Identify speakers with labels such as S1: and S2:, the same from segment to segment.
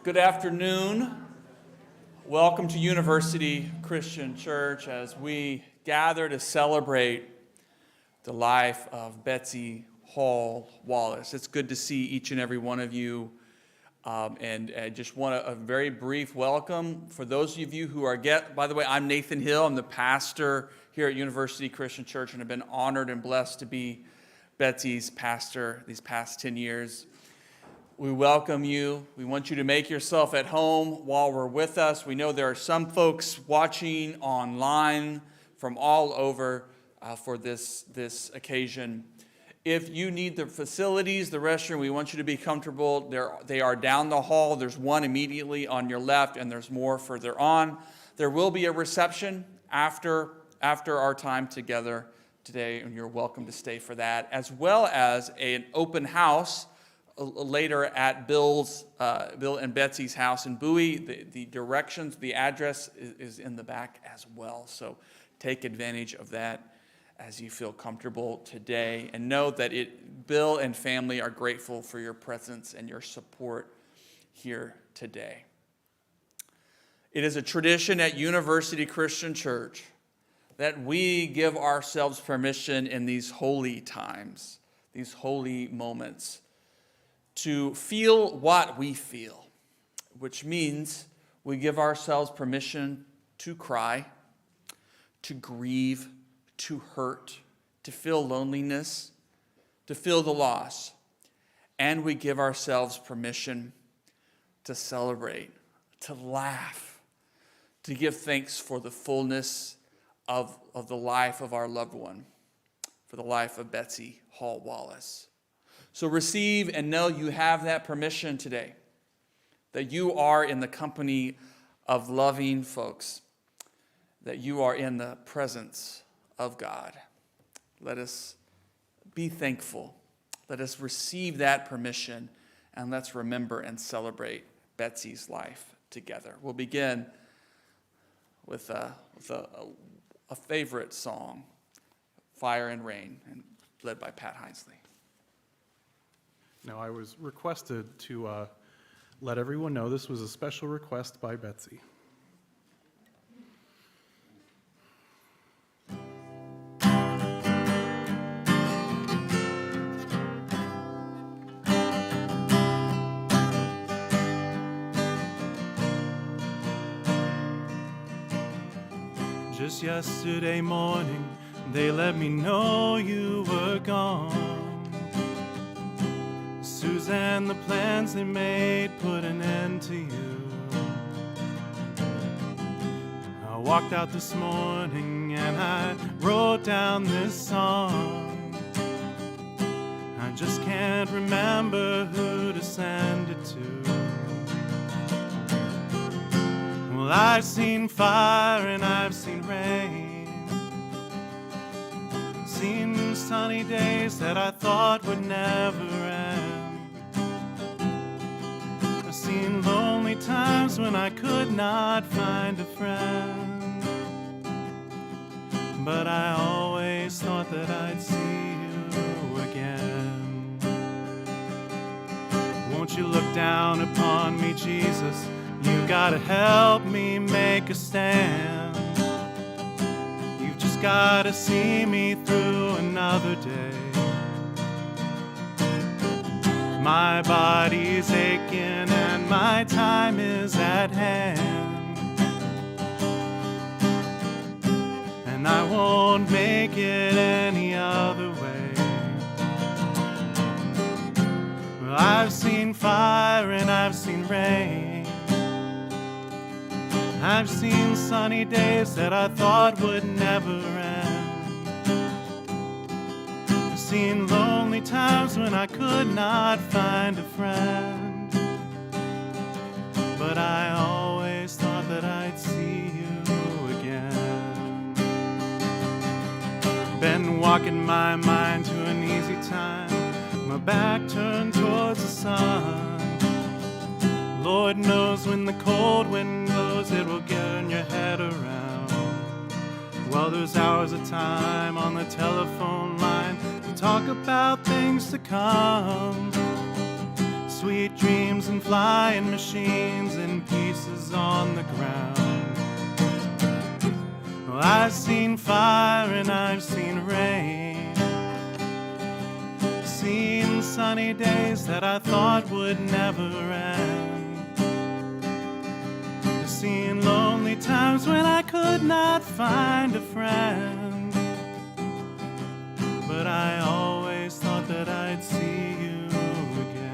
S1: Good afternoon. Welcome to University Christian Church as we gather to celebrate the life of Betsy Hall-Wallace. It's good to see each and every one of you. And I just want a very brief welcome for those of you who are by the way, I'm Nathan Hill. I'm the pastor here at University Christian Church, and I've been honored and blessed to be Betsy's pastor these past 10 years. We welcome you. We want you to make yourself at home while we're with us. We know there are some folks watching online from all over for this occasion. If you need the facilities, the restroom, we want you to be comfortable. They are down the hall. There's one immediately on your left, and there's more further on. There will be a reception after our time together today, and you're welcome to stay for that, as well as an open house later at Bill and Betsy's house in Bowie. The directions, the address is in the back as well. So take advantage of that as you feel comfortable today. And know that Bill and family are grateful for your presence and your support here today. It is a tradition at University Christian Church that we give ourselves permission in these holy times, these holy moments, to feel what we feel, which means we give ourselves permission to cry, to grieve, to hurt, to feel loneliness, to feel the loss. And we give ourselves permission to celebrate, to laugh, to give thanks for the fullness of the life of our loved one, for the life of Betsy Hall-Wallace. So receive and know you have that permission today, that you are in the company of loving folks, that you are in the presence of God. Let us be thankful. Let us receive that permission, and let's remember and celebrate Betsy's life together. We'll begin with a favorite song, Fire and Rain, and led by Pat Hinesley.
S2: Now, I was requested to let everyone know this was a special request by Betsy. Just yesterday morning, they let me know you were gone. Suzanne, the plans they made put an end to you. I walked out this morning and I wrote down this song. I just can't remember who to send it to. Well, I've seen fire and I've seen rain, seen sunny days that I thought would never end. Seen lonely times when I could not find a friend, but I always thought that I'd see you again. Won't you look down upon me, Jesus? You gotta help me make a stand. You've just gotta see me through another day. My body's aching and my time is at hand, and I won't make it any other way. Well, I've seen fire and I've seen rain, I've seen sunny days that I thought would never end. I've seen lonely times when I could not find a friend. But I always thought that I'd see you again. Been walking my mind to an easy time, my back turned towards the sun. Lord knows when the cold wind blows, it will turn your head around. Well, there's hours of time on the telephone line to talk about things to come. Sweet dreams and flying machines and pieces on the ground. Well, I've seen fire and I've seen rain. Seen sunny days that I thought would never end. Seen lonely times when I could not find a friend. But I always thought that I'd see you again.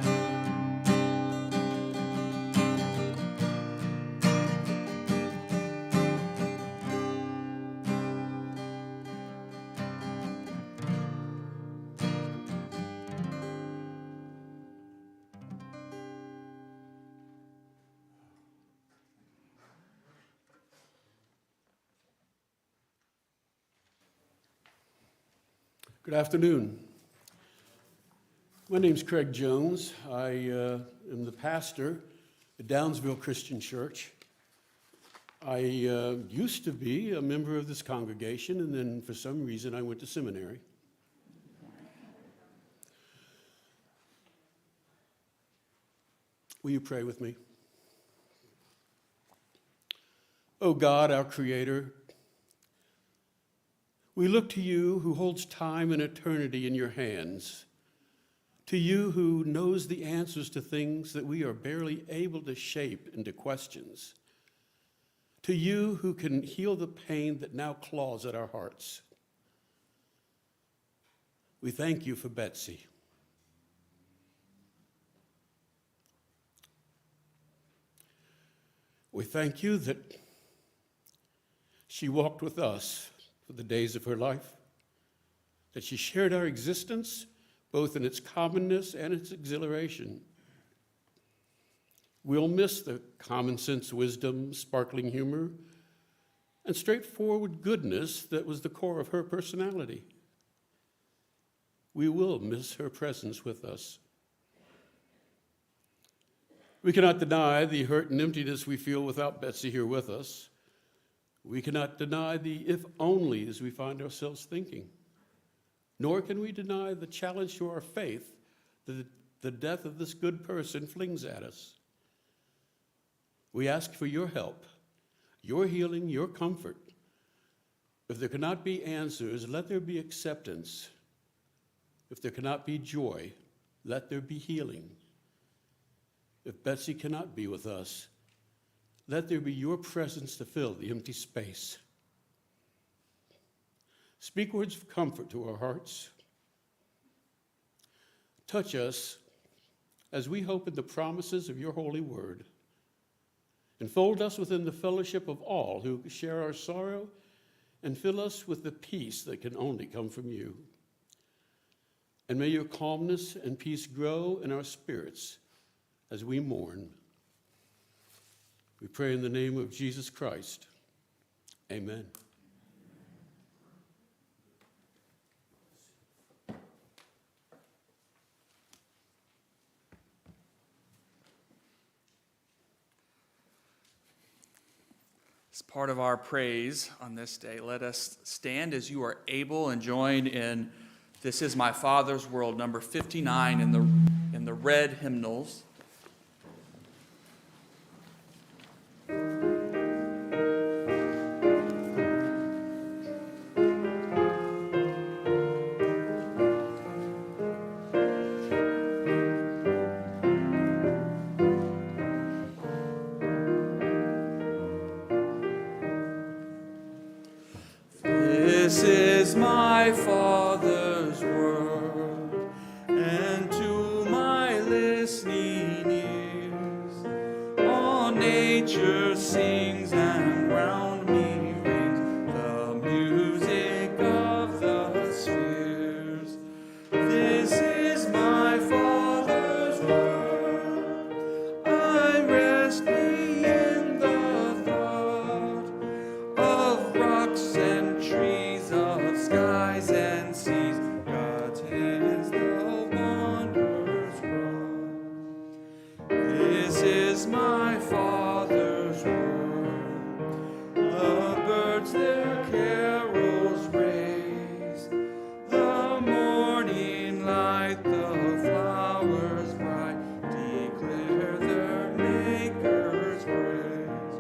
S3: Good afternoon. My name's Craig Jones. I am the pastor at Downsville Christian Church. I used to be a member of this congregation, and then for some reason I went to seminary. Will you pray with me? Oh God, our Creator, we look to you who holds time and eternity in your hands, to you who knows the answers to things that we are barely able to shape into questions, to you who can heal the pain that now claws at our hearts. We thank you for Betsy. We thank you that she walked with us for the days of her life, that she shared our existence, both in its commonness and its exhilaration. We'll miss the common sense wisdom, sparkling humor, and straightforward goodness that was the core of her personality. We will miss her presence with us. We cannot deny the hurt and emptiness we feel without Betsy here with us. We cannot deny the if-onlys we find ourselves thinking. Nor can we deny the challenge to our faith that the death of this good person flings at us. We ask for your help, your healing, your comfort. If there cannot be answers, let there be acceptance. If there cannot be joy, let there be healing. If Betsy cannot be with us, let there be your presence to fill the empty space. Speak words of comfort to our hearts. Touch us as we hope in the promises of your holy word. Enfold us within the fellowship of all who share our sorrow, and fill us with the peace that can only come from you. And may your calmness and peace grow in our spirits as we mourn. We pray in the name of Jesus Christ. Amen.
S1: As part of our praise on this day, let us stand as you are able and join in This Is My Father's World, number 59 in the red hymnals. This is my Father's world, and to my listening ears, all nations nature sings and round me rings the music of the spheres. This is my Father's world. I rest me in the thought of rocks and trees, of skies and seas. God's hands the wonders wrought. This is my Father's world. The birds their carols raise, the morning light, the flowers bright declare their Maker's praise.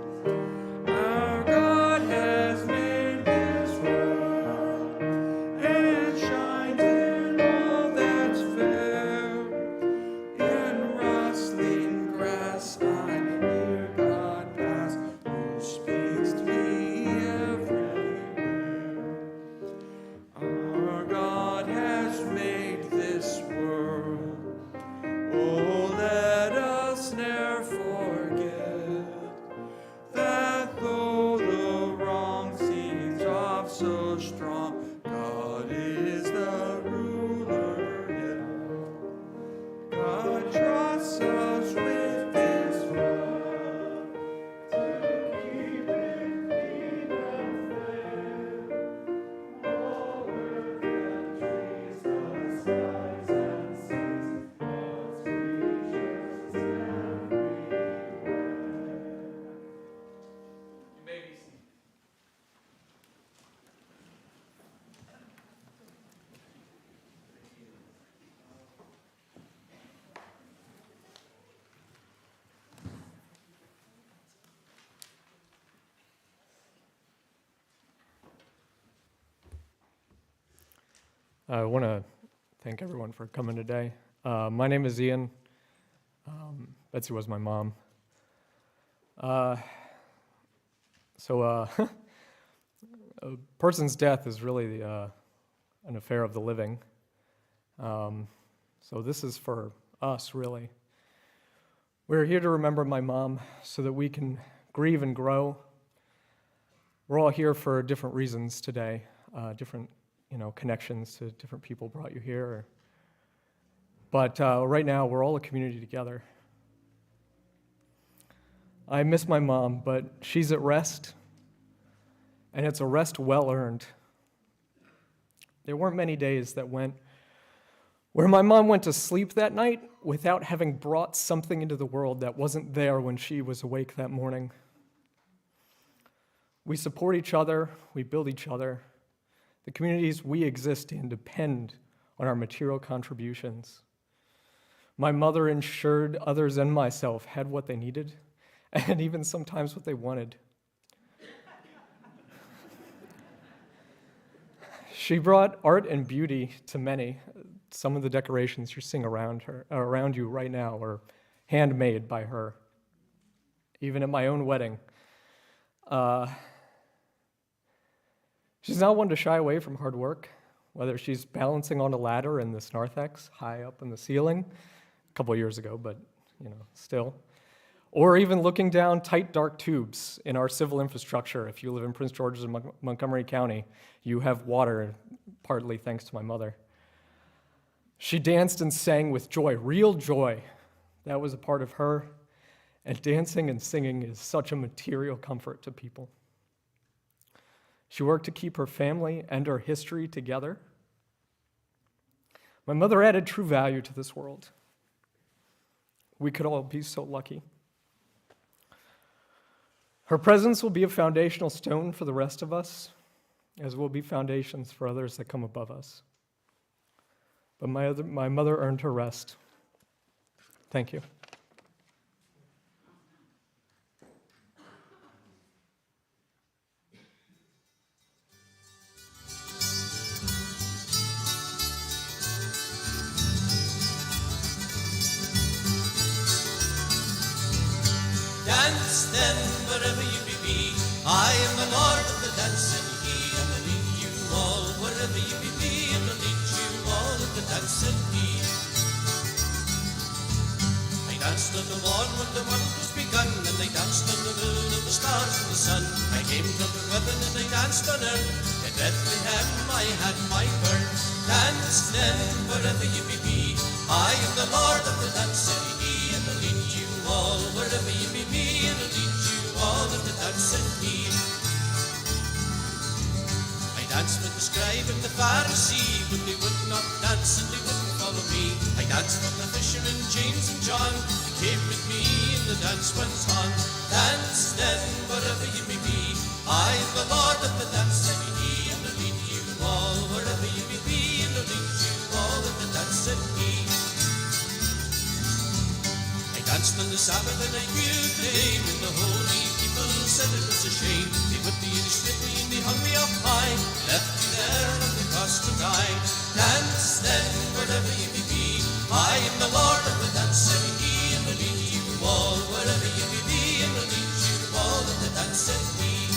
S1: Our God has made this world and shines in all that's fair. In rustling grass I hear God pass, who speaks to me everywhere. Our God has made this world. Oh, let us ne'er forget that though the wrong seems oft so strong, God is the ruler yet. God trusts us with His word to keep it clean and fair. All earth and trees, the skies and seas, God's creatures everywhere. You may be seated.
S4: I want to thank everyone for coming today. My name is Ian. Betsy was my mom. A person's death is really an affair of the living. So this is for us, really. We're here to remember my mom so that we can grieve and grow. We're all here for different reasons today, different connections to different people brought you here. But right now, we're all a community together. I miss my mom, but she's at rest, and it's a rest well-earned. There weren't many days that went where my mom went to sleep that night without having brought something into the world that wasn't there when she was awake that morning. We support each other, we build each other. The communities we exist in depend on our material contributions. My mother ensured others and myself had what they needed, and even sometimes what they wanted. She brought art and beauty to many. Some of the decorations you're seeing around you right now were handmade by her. Even at my own wedding. She's not one to shy away from hard work, whether she's balancing on a ladder in this narthex high up in the ceiling, a couple of years ago, but still. Or even looking down tight, dark tubes in our civil infrastructure. If you live in Prince George's and Montgomery County, you have water, partly thanks to my mother. She danced and sang with joy, real joy. That was a part of her. And dancing and singing is such a material comfort to people. She worked to keep her family and her history together. My mother added true value to this world. We could all be so lucky. Her presence will be a foundational stone for the rest of us, as will be foundations for others that come above us. But my mother earned her rest. Thank you.
S5: Dance then, wherever you may be. I am the Lord of the dance, and He, and will lead you all wherever you may be, and will lead you all of the dance and He. I danced on the morn when the world was begun, and they danced on the moon and the stars and the sun. I came from heaven and I danced on earth. In Bethlehem I had my birth. Dance then, wherever you may be. I am the Lord of the dance, said he, and I'll lead you all wherever you may be, and I'll lead you all in the dance, said he. I danced with the scribe and the Pharisee, but they would not dance and they wouldn't follow me. I danced with the fishermen, James and John. They came with me and the dance went on. Dance then, wherever you may be. I am the Lord of the dance, said he, and I'll lead you all wherever you may be, and I'll lead you all in the dance, said he. I danced on the Sabbath and I knew the day when the holy people said it was a shame. They whipped me and they stripped me and they hung me up high, left me there on the cross to die. Dance then, wherever you may be. I am the Lord of the dance, said he, and I'll lead you all wherever you may be, and I'll lead you all in the dance, said he.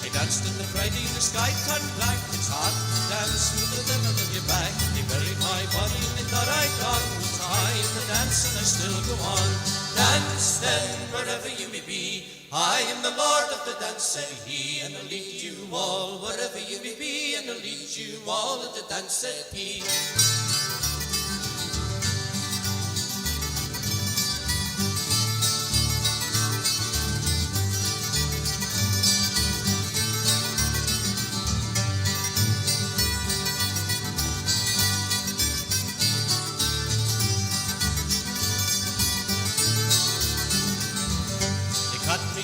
S5: I danced on the Friday, the sky turned black. It's hard to dance with the devil on your back. They buried my body and they thought I'd gone. It's high in the dance and I still go on. Dance then, wherever you may be. I am the Lord of the dance, said he, and I'll lead you all wherever you may be, and I'll lead you all in the dance, said he.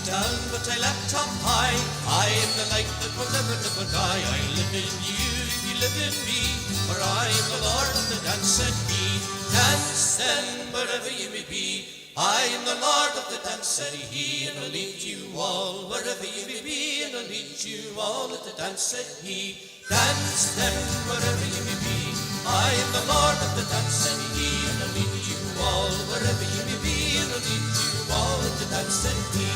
S5: Down, but I left up high. I am the light that will never, never die. I live in you, you live in me, for I am the Lord of the dance, said he. Dance then, wherever you may be. I am the Lord of the dance, said he, and I'll lead you all wherever you may be, and I'll lead you all at the dance, said he. Dance then, wherever you may be. I am the Lord of the dance, said he, and I'll lead you all wherever you may be, and I'll lead you all at the dance, said he.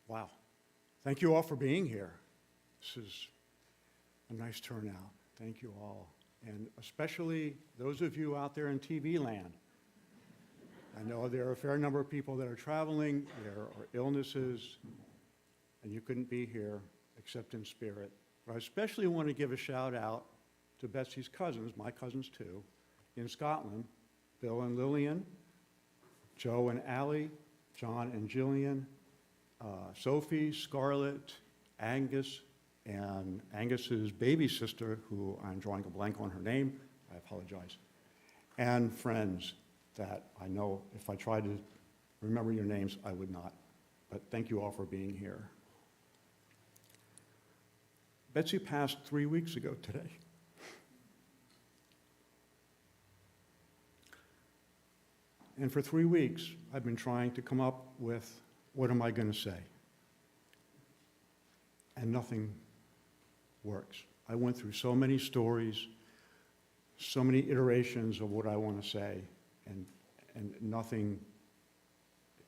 S6: Wow. Thank you all for being here. This is a nice turnout. Thank you all. And especially those of you out there in TV land. I know there are a fair number of people that are traveling, there are illnesses, and you couldn't be here except in spirit. But I especially want to give a shout out to Betsy's cousins, my cousins too, in Scotland, Bill and Lillian, Joe and Allie, John and Jillian, Sophie, Scarlett, Angus, and Angus's baby sister, who I'm drawing a blank on her name, I apologize, and friends that I know if I tried to remember your names, I would not. But thank you all for being here. Betsy passed 3 weeks ago today. And for 3 weeks, I've been trying to come up with, what am I going to say? And nothing works. I went through so many stories, so many iterations of what I want to say, and nothing,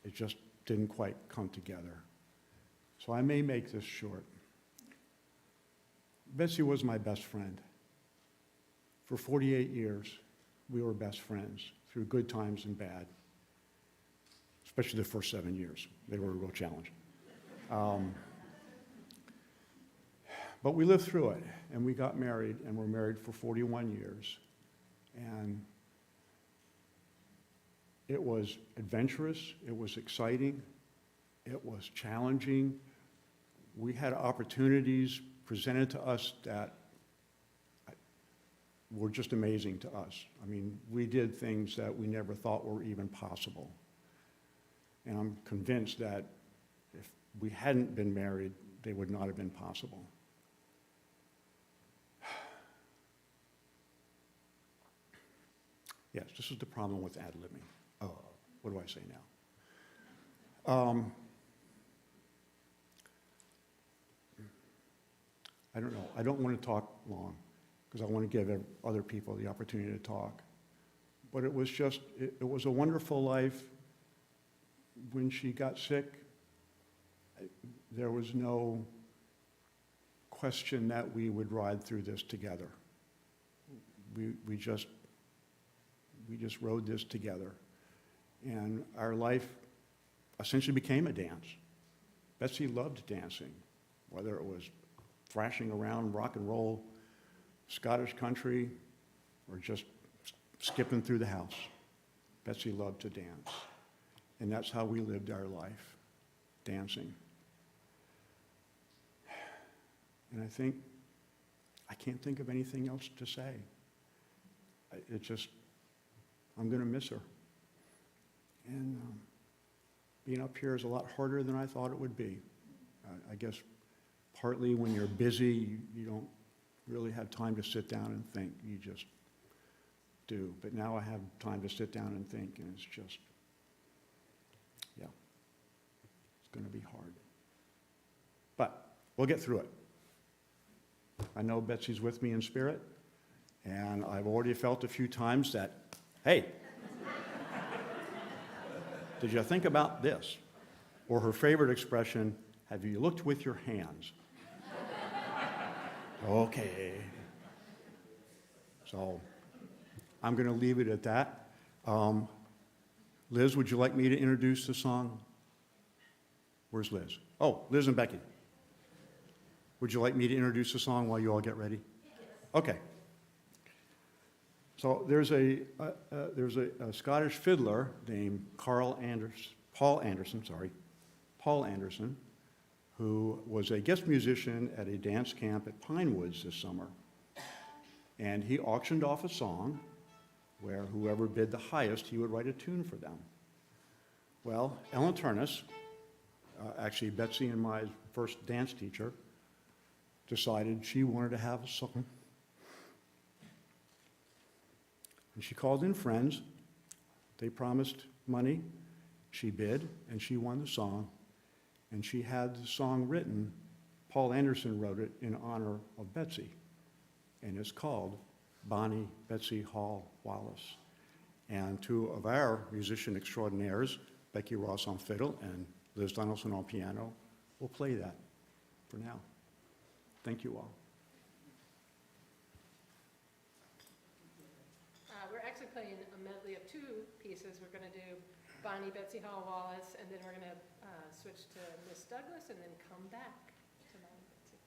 S6: it just didn't quite come together. So I may make this short. Betsy was my best friend. For 48 years, we were best friends through good times and bad, especially the first 7 years. They were a real challenge. But we lived through it, and we got married, and we're married for 41 years. And it was adventurous, it was exciting, it was challenging. We had opportunities presented to us that were just amazing to us. I mean, we did things that we never thought were even possible. And I'm convinced that if we hadn't been married, they would not have been possible. Yes, this is the problem with ad-libbing. Oh, what do I say now? I don't know. I don't want to talk long. because I want to give other people the opportunity to talk. But it was just, it was a wonderful life. When she got sick, there was no question that we would ride through this together. We just rode this together. And our life essentially became a dance. Betsy loved dancing, whether it was thrashing around rock and roll, Scottish country, or just skipping through the house. Betsy loved to dance. And that's how we lived our life, dancing. And I can't think of anything else to say. I'm going to miss her. And being up here is a lot harder than I thought it would be. I guess partly when you're busy, you don't really have time to sit down and think. You just do. But now I have time to sit down and think, and it's just, yeah, it's going to be hard. But we'll get through it. I know Betsy's with me in spirit, and I've already felt a few times that, hey, did you think about this? Or her favorite expression, have you looked with your hands? Okay. So I'm going to leave it at that. Liz, would you like me to introduce the song? Where's Liz? Oh, Liz and Becky. Would you like me to introduce the song while you all get ready? Okay. So there's a Scottish fiddler named Paul Anderson, who was a guest musician at a dance camp at Pinewoods this summer. And he auctioned off a song where whoever bid the highest, he would write a tune for them. Well, Ellen Turnus, actually Betsy and my first dance teacher, decided she wanted to have a song. And she called in friends. They promised money. She bid, and she won the song. And she had the song written. Paul Anderson wrote it in honor of Betsy. And it's called Bonnie Betsy Hall-Wallace. And two of our musician extraordinaires, Becky Ross on fiddle and Liz Donaldson on piano, will play that for now. Thank you all.
S7: We're actually playing a medley of two pieces. We're going to do Bonnie Betsy Hall-Wallace, and then we're going to switch to Miss Douglas, and then come back to Bonnie Betsy.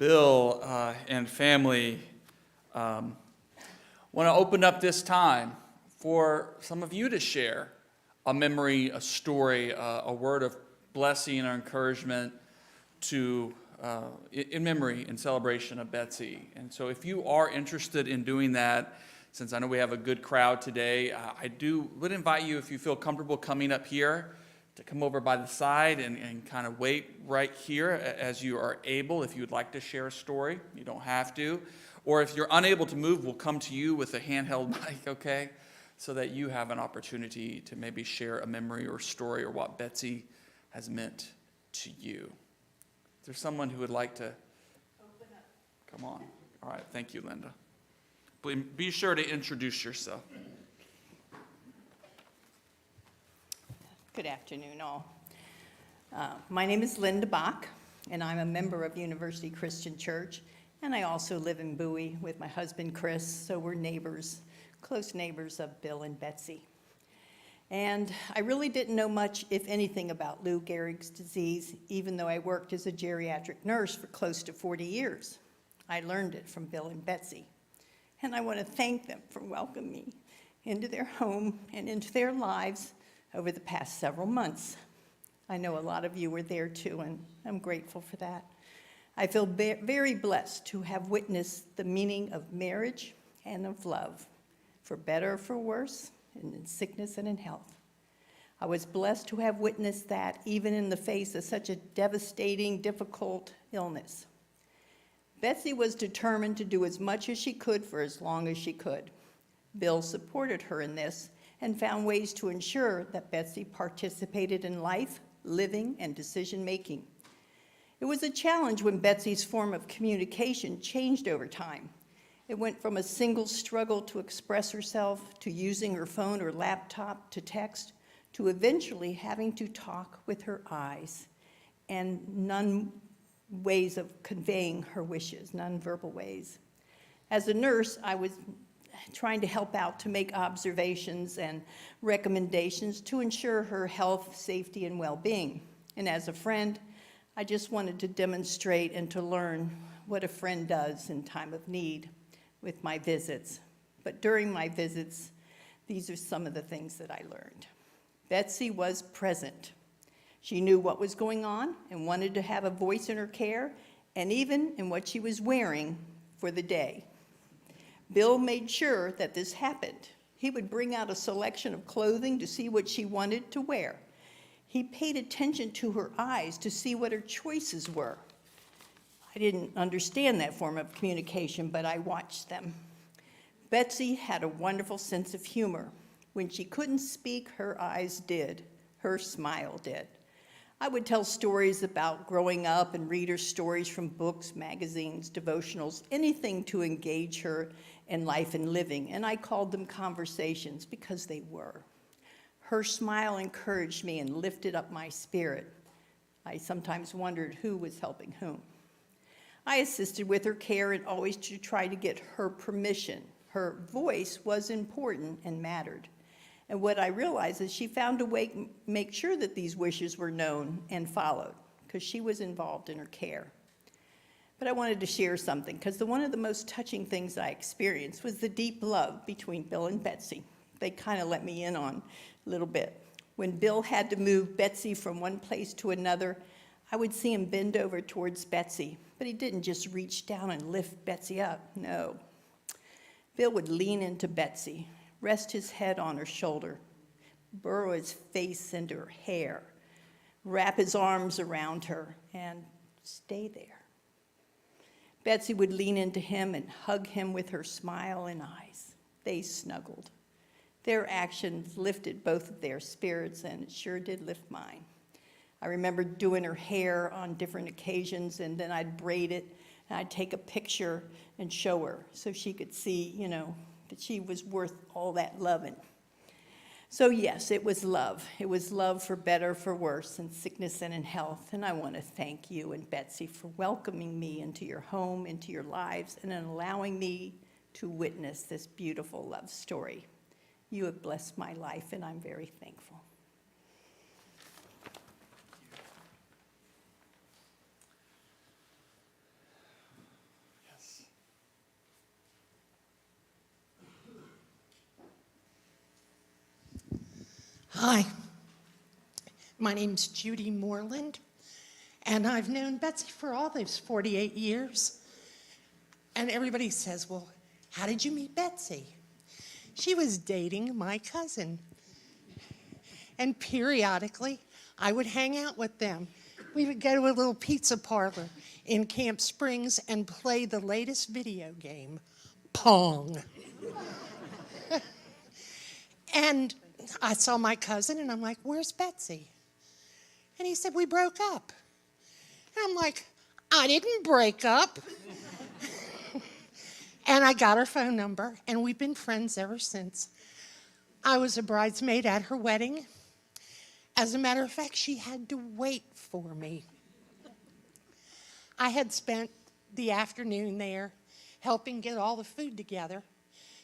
S1: Bill and family, want to open up this time for some of you to share a memory, a story, a word of blessing or encouragement to in memory and celebration of Betsy. And so if you are interested in doing that, since I know we have a good crowd today, I would invite you, if you feel comfortable coming up here, to come over by the side and kind of wait right here as you are able. If you would like to share a story, you don't have to. Or if you're unable to move, we'll come to you with a handheld mic, okay? So that you have an opportunity to maybe share a memory or story or what Betsy has meant to you. Is there someone who would like to open up? Come on. All right, thank you, Linda. Be sure to introduce yourself.
S8: Good afternoon, all. My name is Linda Bach, and I'm a member of University Christian Church, and I also live in Bowie with my husband, Chris, so we're neighbors, close neighbors of Bill and Betsy. And I really didn't know much, if anything, about Lou Gehrig's disease, even though I worked as a geriatric nurse for close to 40 years. I learned it from Bill and Betsy. And I want to thank them for welcoming me into their home and into their lives over the past several months. I know a lot of you were there too, and I'm grateful for that. I feel very blessed to have witnessed the meaning of marriage and of love, for better or for worse, and in sickness and in health. I was blessed to have witnessed that even in the face of such a devastating, difficult illness. Betsy was determined to do as much as she could for as long as she could. Bill supported her in this and found ways to ensure that Betsy participated in life, living, and decision-making. It was a challenge when Betsy's form of communication changed over time. It went from a single struggle to express herself, to using her phone or laptop to text, to eventually having to talk with her eyes, and ways of conveying her wishes, nonverbal ways. As a nurse, I was trying to help out to make observations and recommendations to ensure her health, safety, and well-being. And as a friend, I just wanted to demonstrate and to learn what a friend does in time of need with my visits. But during my visits, these are some of the things that I learned. Betsy was present. She knew what was going on and wanted to have a voice in her care, and even in what she was wearing for the day. Bill made sure that this happened. He would bring out a selection of clothing to see what she wanted to wear. He paid attention to her eyes to see what her choices were. I didn't understand that form of communication, but I watched them. Betsy had a wonderful sense of humor. When she couldn't speak, her eyes did. Her smile did. I would tell stories about growing up and read her stories from books, magazines, devotionals, anything to engage her in life and living, and I called them conversations because they were. Her smile encouraged me and lifted up my spirit. I sometimes wondered who was helping whom. I assisted with her care and always to try to get her permission. Her voice was important and mattered. And what I realized is she found a way to make sure that these wishes were known and followed, because she was involved in her care. But I wanted to share something, because one of the most touching things I experienced was the deep love between Bill and Betsy. They kind of let me in on a little bit. When Bill had to move Betsy from one place to another, I would see him bend over towards Betsy, but he didn't just reach down and lift Betsy up, no. Bill would lean into Betsy, rest his head on her shoulder, burrow his face into her hair, wrap his arms around her, and stay there. Betsy would lean into him and hug him with her smile and eyes. They snuggled. Their actions lifted both of their spirits, and it sure did lift mine. I remember doing her hair on different occasions, and then I'd braid it, and I'd take a picture and show her so she could see, that she was worth all that loving. So yes, it was love. It was love for better, for worse, in sickness and in health. And I want to thank you and Betsy for welcoming me into your home, into your lives, and in allowing me to witness this beautiful love story. You have blessed my life, and I'm very thankful.
S9: Hi, my name's Judy Moreland, and I've known Betsy for all those 48 years. And everybody says, well, how did you meet Betsy? She was dating my cousin. And periodically, I would hang out with them. We would go to a little pizza parlor in Camp Springs and play the latest video game, Pong. And I saw my cousin, and I'm like, where's Betsy? And he said, we broke up. And I'm like, I didn't break up. And I got her phone number, and we've been friends ever since. I was a bridesmaid at her wedding. As a matter of fact, she had to wait for me. I had spent the afternoon there helping get all the food together,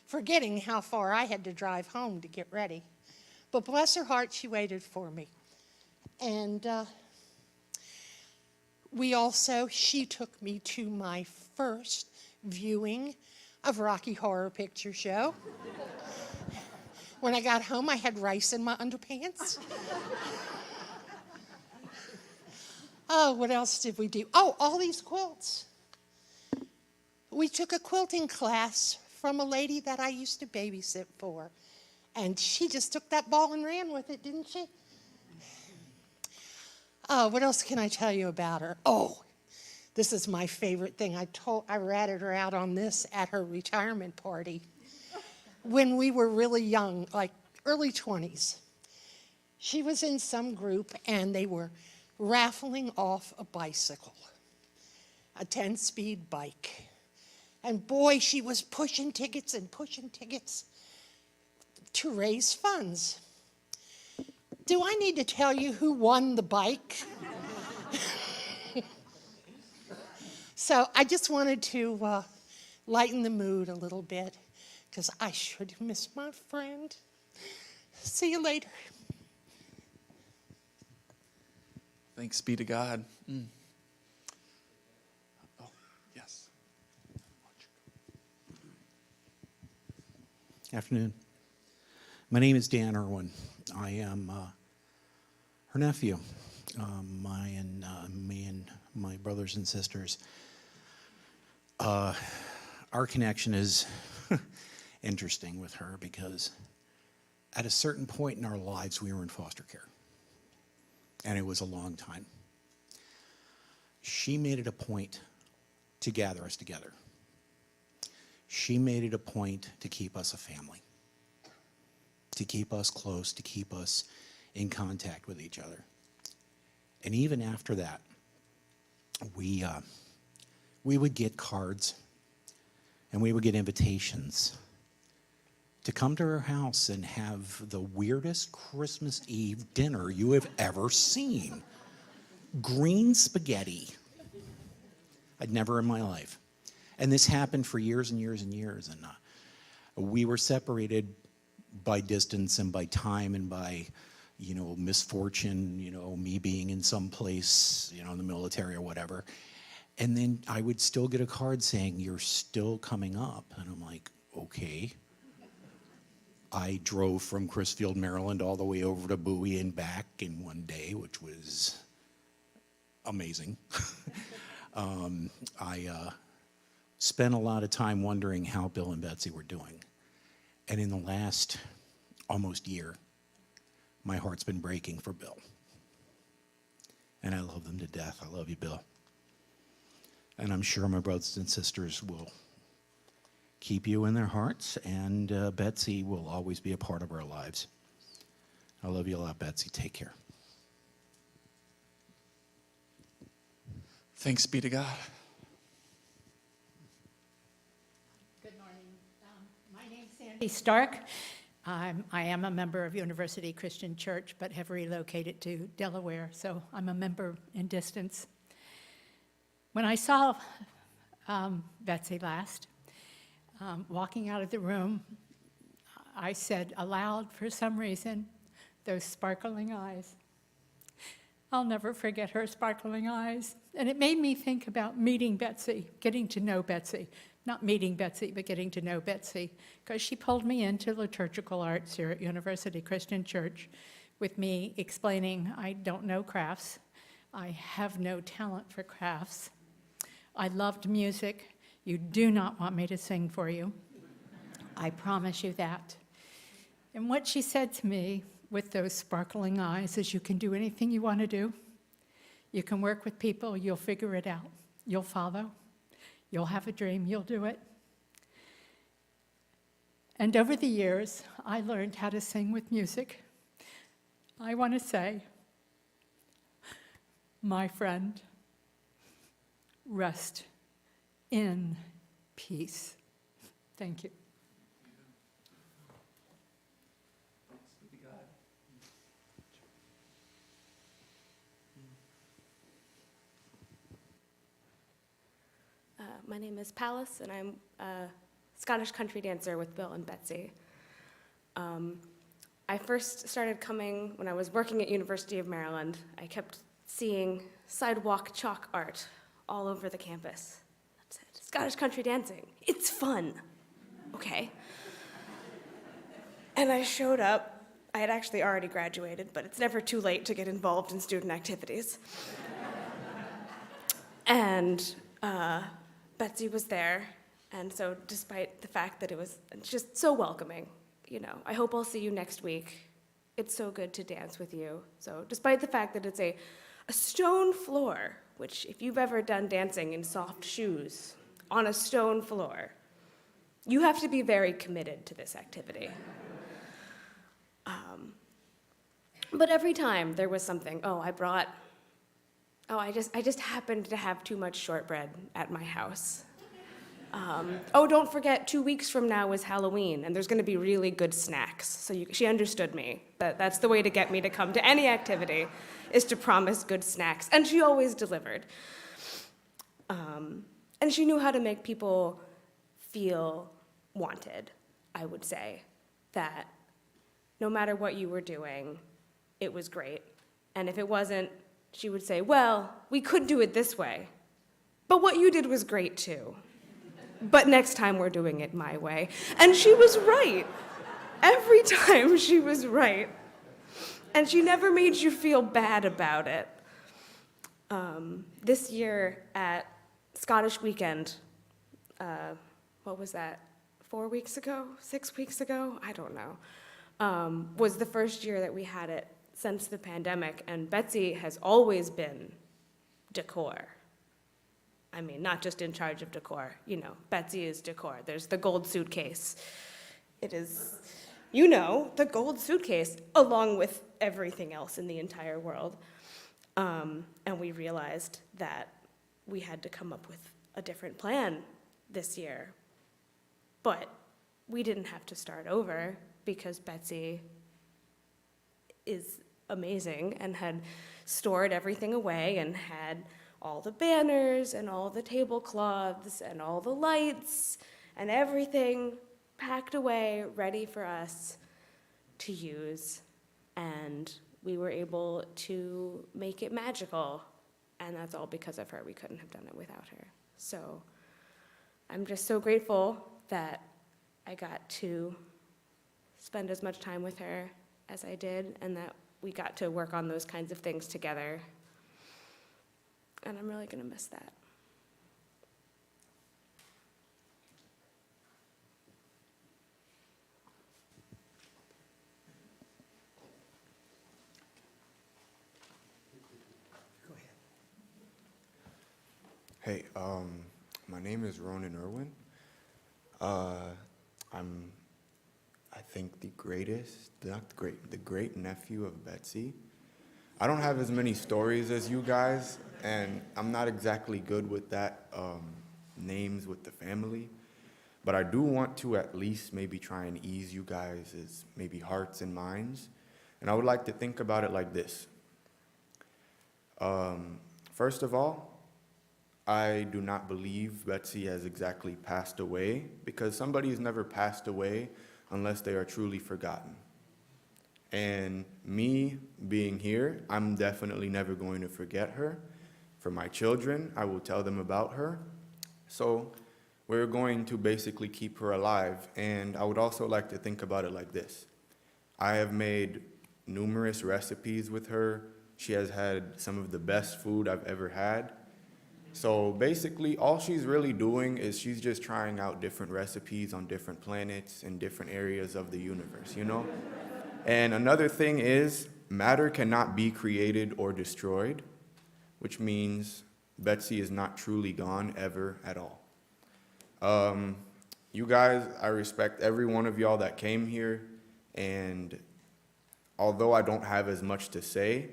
S9: forgetting how far I had to drive home to get ready. But bless her heart, she waited for me. And she took me to my first viewing of Rocky Horror Picture Show. When I got home, I had rice in my underpants. Oh, what else did we do? Oh, all these quilts. We took a quilting class from a lady that I used to babysit for. And she just took that ball and ran with it, didn't she? Oh, what else can I tell you about her? Oh, this is my favorite thing. I ratted her out on this at her retirement party. When we were really young, like early 20s, she was in some group and they were raffling off a bicycle, a 10-speed bike. And boy, she was pushing tickets to raise funds. Do I need to tell you who won the bike? So I just wanted to lighten the mood a little bit, because I should miss my friend. See you later.
S1: Thanks be to God. Oh, yes.
S10: Afternoon. My name is Dan Irwin. I am her nephew. Me and my brothers and sisters. Our connection is interesting with her because at a certain point in our lives, we were in foster care. And it was a long time. She made it a point to gather us together. She made it a point to keep us a family, to keep us close, to keep us in contact with each other. And even after that, we would get cards and we would get invitations to come to her house and have the weirdest Christmas Eve dinner you have ever seen. Green spaghetti. I'd never in my life. And this happened for years and years and years. And we were separated by distance and by time and by, misfortune, me being in some place, in the military or whatever. And then I would still get a card saying, you're still coming up. And I'm like, okay. I drove from Chrisfield, Maryland, all the way over to Bowie and back in one day, which was amazing. I spent a lot of time wondering how Bill and Betsy were doing. And in the last almost year, my heart's been breaking for Bill. And I love them to death. I love you, Bill. And I'm sure my brothers and sisters will keep you in their hearts, and Betsy will always be a part of our lives. I love you a lot, Betsy. Take care.
S1: Thanks be to God.
S11: Good morning. My name's Sandy Stark. I am a member of University Christian Church, but have relocated to Delaware, so I'm a member in distance. When I saw Betsy last, walking out of the room, I said aloud, for some reason, those sparkling eyes. I'll never forget her sparkling eyes. And it made me think about meeting Betsy, getting to know Betsy. Not meeting Betsy, but getting to know Betsy, because she pulled me into liturgical arts here at University Christian Church with me explaining I don't know crafts. I have no talent for crafts. I loved music. You do not want me to sing for you. I promise you that. And what she said to me with those sparkling eyes is, you can do anything you want to do. You can work with people, you'll figure it out. You'll follow. You'll have a dream, you'll do it. And over the years, I learned how to sing with music. I want to say, my friend, rest in peace. Thank you.
S12: My name is Palace, and I'm a Scottish country dancer with Bill and Betsy. I first started coming when I was working at University of Maryland. I kept seeing sidewalk chalk art all over the campus. That's it. Scottish country dancing. It's fun. Okay. And I showed up. I had actually already graduated, but it's never too late to get involved in student activities. And Betsy was there, and so despite the fact that it was just so welcoming, I hope I'll see you next week. It's so good to dance with you. So despite the fact that it's a stone floor, which if you've ever done dancing in soft shoes on a stone floor, you have to be very committed to this activity. But every time there was something, I just happened to have too much shortbread at my house. Don't forget, 2 weeks from now is Halloween, and there's going to be really good snacks. So she understood me. That's the way to get me to come to any activity, is to promise good snacks. And she always delivered. And she knew how to make people feel wanted, I would say. That no matter what you were doing, it was great. And if it wasn't, she would say, well, we could do it this way, but what you did was great too. But next time we're doing it my way. And she was right. Every time she was right. And she never made you feel bad about it. This year at Scottish Weekend, what was that, 4 weeks ago, 6 weeks ago? I don't know. Was the first year that we had it since the pandemic, and Betsy has always been decor. I mean, not just in charge of decor, Betsy is decor. There's the gold suitcase. It is, the gold suitcase, along with everything else in the entire world. And we realized that we had to come up with a different plan this year. But we didn't have to start over, because Betsy is amazing and had stored everything away and had all the banners and all the tablecloths and all the lights and everything packed away, ready for us to use. And we were able to make it magical. And that's all because of her. We couldn't have done it without her. So I'm just so grateful that I got to spend as much time with her as I did, and that we got to work on those kinds of things together. And I'm really going to miss that.
S13: Hey, my name is Ronan Irwin. I'm, I think, the great nephew of Betsy. I don't have as many stories as you guys, and I'm not exactly good with that, names with the family, but I do want to at least maybe try and ease you guys' maybe hearts and minds, and I would like to think about it like this. First of all, I do not believe Betsy has exactly passed away, because somebody has never passed away unless they are truly forgotten. And me being here, I'm definitely never going to forget her. For my children, I will tell them about her. So we're going to basically keep her alive. And I would also like to think about it like this. I have made numerous recipes with her. She has had some of the best food I've ever had. So basically, all she's really doing is she's just trying out different recipes on different planets and different areas of the universe, you know? And another thing is, matter cannot be created or destroyed, which means Betsy is not truly gone ever at all. You guys, I respect every one of y'all that came here, and although I don't have as much to say,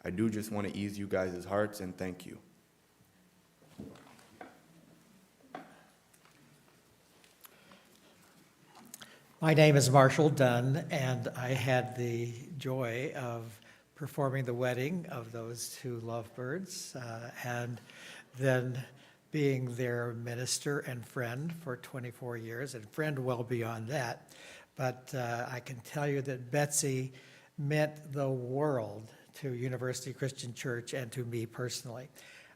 S13: I do just want to ease you guys' hearts and thank you.
S14: My name is Marshall Dunn, and I had the joy of performing the wedding of those two lovebirds, and then being their minister and friend for 24 years, and friend well beyond that. But I can tell you that Betsy meant the world to University Christian Church and to me personally.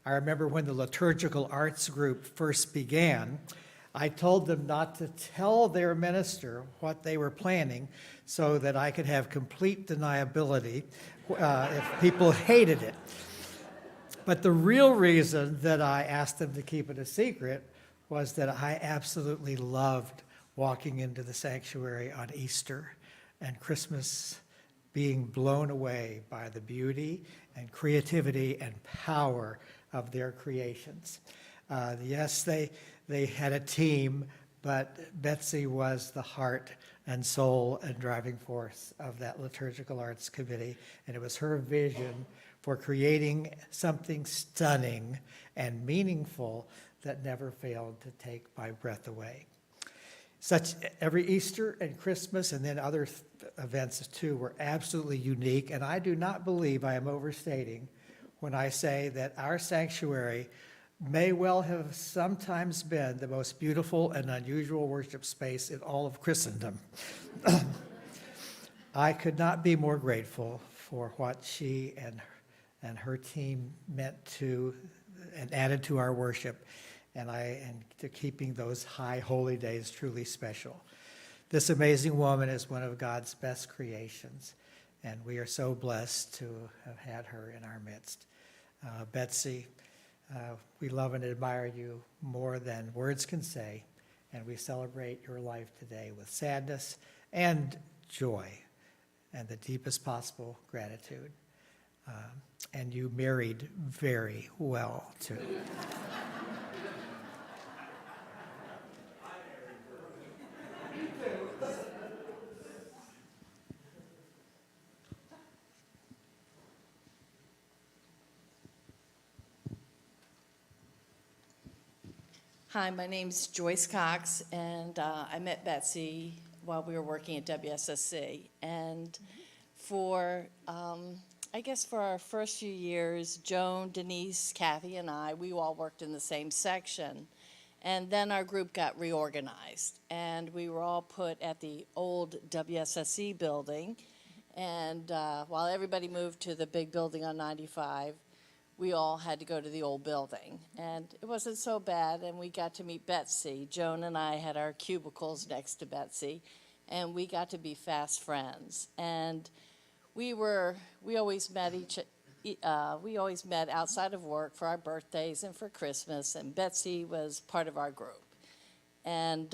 S14: I remember when the liturgical arts group first began, I told them not to tell their minister what they were planning so that I could have complete deniability if people hated it. But the real reason that I asked them to keep it a secret was that I absolutely loved walking into the sanctuary on Easter and Christmas, being blown away by the beauty and creativity and power of their creations. Yes, they had a team, but Betsy was the heart and soul and driving force of that liturgical arts committee, and it was her vision for creating something stunning and meaningful that never failed to take my breath away. Every Easter and Christmas and then other events too were absolutely unique, and I do not believe I am overstating when I say that our sanctuary may well have sometimes been the most beautiful and unusual worship space in all of Christendom. I could not be more grateful for what she and her team meant to and added to our worship, and to keeping those high holy days truly special. This amazing woman is one of God's best creations, and we are so blessed to have had her in our midst. Betsy, we love and admire you more than words can say, and we celebrate your life today with sadness and joy and the deepest possible gratitude. And you married very well, too.
S15: Hi, my name's Joyce Cox, and I met Betsy while we were working at WSSC. And for, I guess for our first few years, Joan, Denise, Kathy, and we all worked in the same section. And then our group got reorganized, and we were all put at the old WSSC building. And while everybody moved to the big building on 95, we all had to go to the old building. And it wasn't so bad, and we got to meet Betsy. Joan and I had our cubicles next to Betsy, and we got to be fast friends. And we always met outside of work for our birthdays and for Christmas, and Betsy was part of our group. And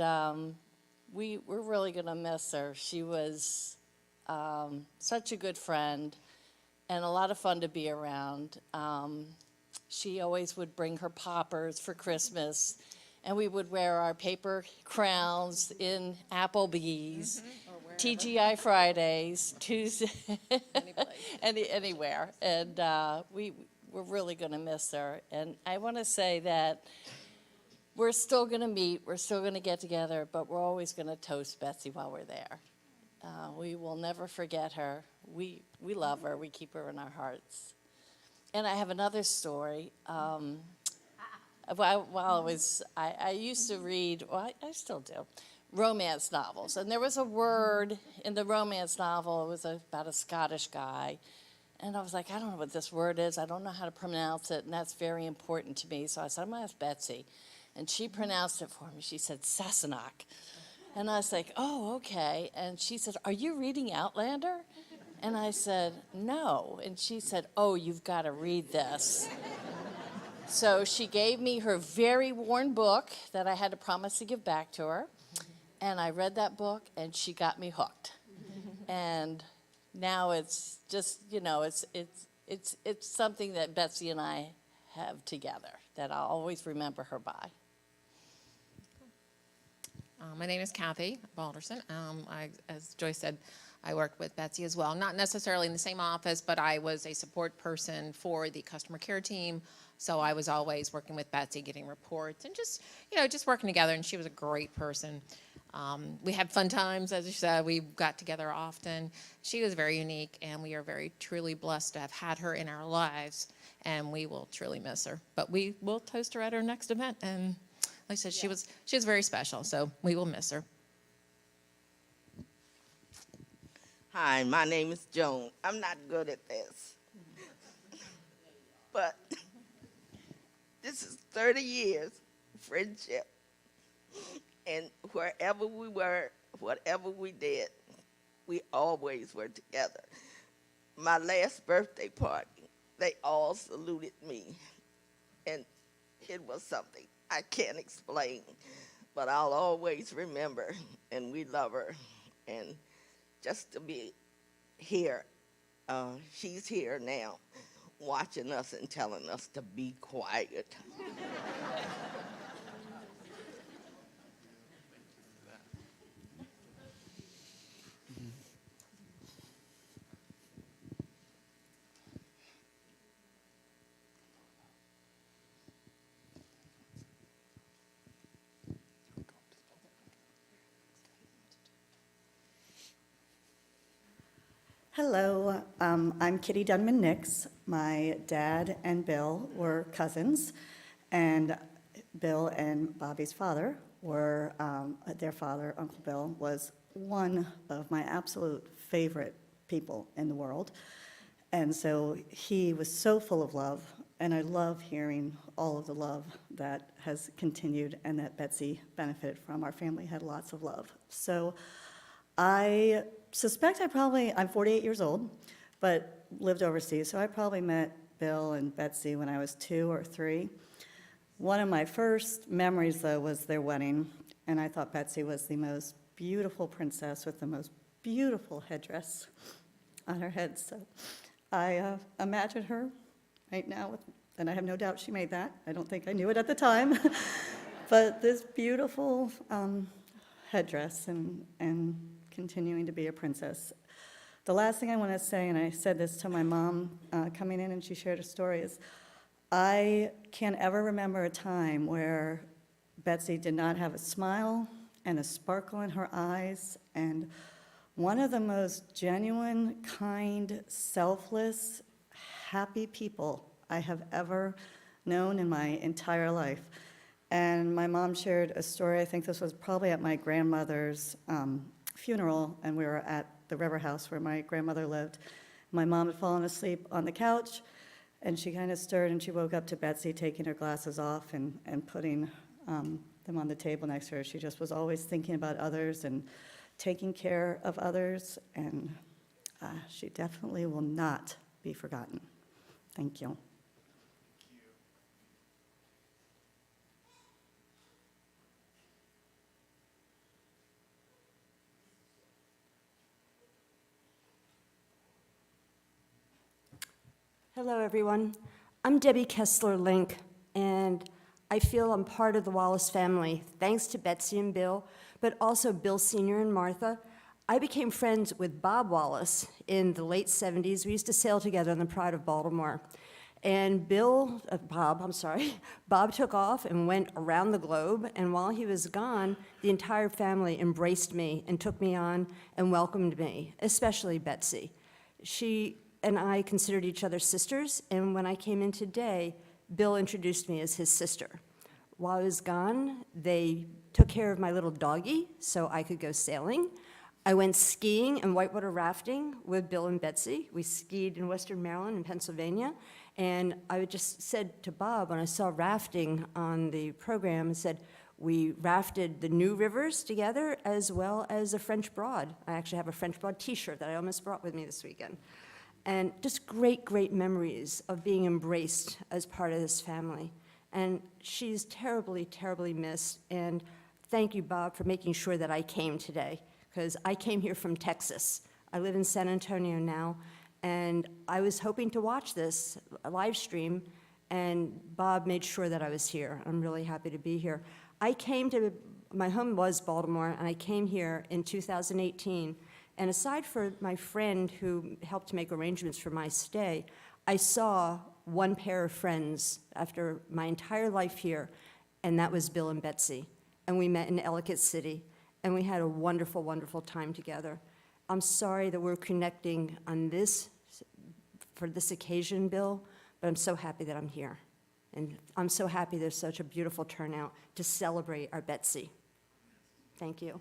S15: we're really gonna miss her. She was such a good friend, and a lot of fun to be around. She always would bring her poppers for Christmas, and we would wear our paper crowns in Applebee's, TGI Fridays, Tuesday, anywhere. And we're really gonna miss her. And I wanna say that we're still gonna meet, we're still gonna get together, but we're always gonna toast Betsy while we're there. We will never forget her. We love her. We keep her in our hearts. And I have another story. I used to read, well, I still do, romance novels. And there was a word in the romance novel. It was about a Scottish guy. And I was like, I don't know what this word is. I don't know how to pronounce it. And that's very important to me. So I said, I'm going to ask Betsy. And she pronounced it for me. She said, Sassenach. And I was like, oh, okay. And she said, are you reading Outlander? And I said, no. And she said, oh, you've got to read this. So she gave me her very worn book that I had to promise to give back to her. And I read that book, and she got me hooked. And now it's just, it's something that Betsy and I have together that I'll always remember her by.
S16: My name is Kathy Balderson. As Joyce said, I worked with Betsy as well. Not necessarily in the same office, but I was a support person for the customer care team. So I was always working with Betsy, getting reports, and just working together. And she was a great person. We had fun times, as you said. We got together often. She was very unique, and we are very truly blessed to have had her in our lives. And we will truly miss her. But we will toast her at her next event. And like I said, she was very special. So we will miss her.
S17: Hi, my name is Joan. I'm not good at this. But this is 30 years of friendship. And wherever we were, whatever we did, we always were together. My last birthday party, they all saluted me. And it was something I can't explain. But I'll always remember, and we love her. And just to be here, she's here now, watching us and telling us to be quiet.
S18: Hello, I'm Kitty Dunman-Nix. My dad and Bill were cousins, and Bill and Bobby's father were, their father, Uncle Bill, was one of my absolute favorite people in the world. And so he was so full of love, and I love hearing all of the love that has continued and that Betsy benefited from. Our family had lots of love. So I suspect I'm 48 years old, but lived overseas, so I probably met Bill and Betsy when I was 2 or 3. One of my first memories, though, was their wedding, and I thought Betsy was the most beautiful princess with the most beautiful headdress on her head. So I imagine her right now, and I have no doubt she made that. I don't think I knew it at the time. But this beautiful headdress and continuing to be a princess. The last thing I want to say, and I said this to my mom coming in, and she shared a story, is I can't ever remember a time where Betsy did not have a smile and a sparkle in her eyes, and one of the most genuine, kind, selfless, happy people I have ever known in my entire life. And my mom shared a story, I think this was probably at my grandmother's funeral, and we were at the river house where my grandmother lived. My mom had fallen asleep on the couch, and she kind of stirred, and she woke up to Betsy taking her glasses off and putting them on the table next to her. She just was always thinking about others and taking care of others, and she definitely will not be forgotten. Thank you.
S19: Hello, everyone. I'm Debbie Kessler-Link, and I feel I'm part of the Wallace family, thanks to Betsy and Bill, but also Bill Sr. and Martha. I became friends with Bob Wallace in the late 70s. We used to sail together on the Pride of Baltimore. And Bob took off and went around the globe, and while he was gone, the entire family embraced me and took me on and welcomed me, especially Betsy. She and I considered each other sisters, and when I came in today, Bill introduced me as his sister. While I was gone, they took care of my little doggie so I could go sailing. I went skiing and whitewater rafting with Bill and Betsy. We skied in Western Maryland and Pennsylvania, and I just said to Bob when I saw rafting on the program, I said, We rafted the New Rivers together as well as a French Broad. I actually have a French Broad t-shirt that I almost brought with me this weekend. And just great, great memories of being embraced as part of this family. And she's terribly, terribly missed. And thank you, Bob, for making sure that I came today, because I came here from Texas. I live in San Antonio now, and I was hoping to watch this live stream, and Bob made sure that I was here. I'm really happy to be here. My home was Baltimore, and I came here in 2018. And aside for my friend who helped make arrangements for my stay, I saw one pair of friends after my entire life here, and that was Bill and Betsy. And we met in Ellicott City, and we had a wonderful, wonderful time together. I'm sorry that we're connecting on this, for this occasion, Bill, but I'm so happy that I'm here. And I'm so happy there's such a beautiful turnout to celebrate our Betsy. Thank you.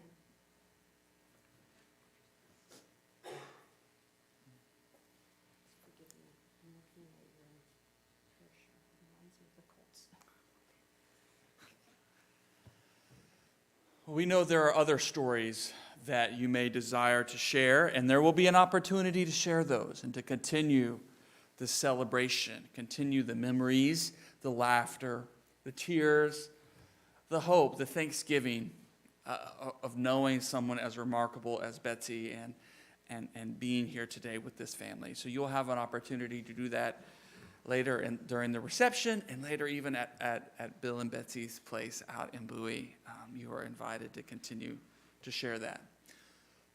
S1: We know there are other stories that you may desire to share, and there will be an opportunity to share those and to continue the celebration, continue the memories, the laughter, the tears, the hope, the thanksgiving of knowing someone as remarkable as Betsy and being here today with this family. So you'll have an opportunity to do that later during the reception, and later even at Bill and Betsy's place out in Bowie. You are invited to continue to share that.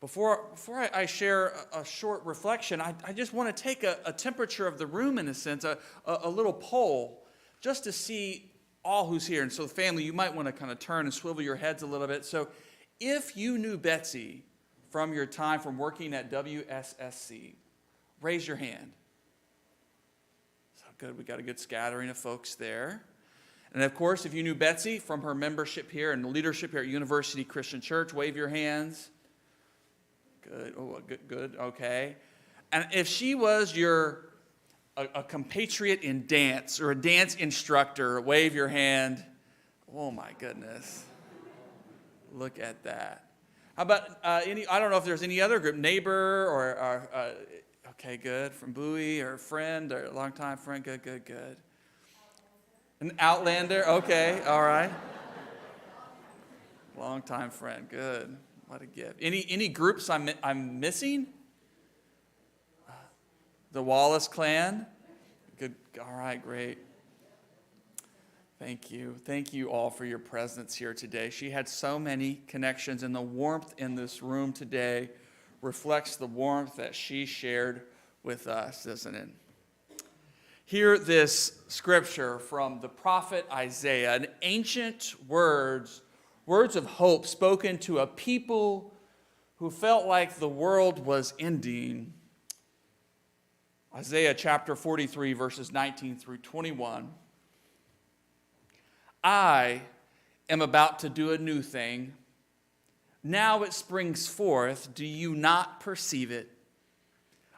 S1: Before I share a short reflection, I just want to take a temperature of the room, in a sense, a little poll, just to see all who's here. And so, family, you might want to kind of turn and swivel your heads a little bit. So if you knew Betsy from your time from working at WSSC, raise your hand. So good, we got a good scattering of folks there. And of course, if you knew Betsy from her membership here and leadership here at University Christian Church, wave your hands. Good, oh, good, okay. And if she was a compatriot in dance or a dance instructor, wave your hand. Oh my goodness. Look at that. How about I don't know if there's any other group, neighbor or okay, good, from Bowie, or friend, or longtime friend, good. An Outlander, okay, all right. Longtime friend, good. What a gift. Any groups I'm missing? The Wallace clan, good. All right, great. Thank you. Thank you all for your presence here today. She had so many connections, and the warmth in this room today reflects the warmth that she shared with us, doesn't it? Hear this scripture from the prophet Isaiah, an ancient words of hope spoken to a people who felt like the world was ending. Isaiah chapter 43, verses 19 through 21. I am about to do a new thing. Now it springs forth. Do you not perceive it?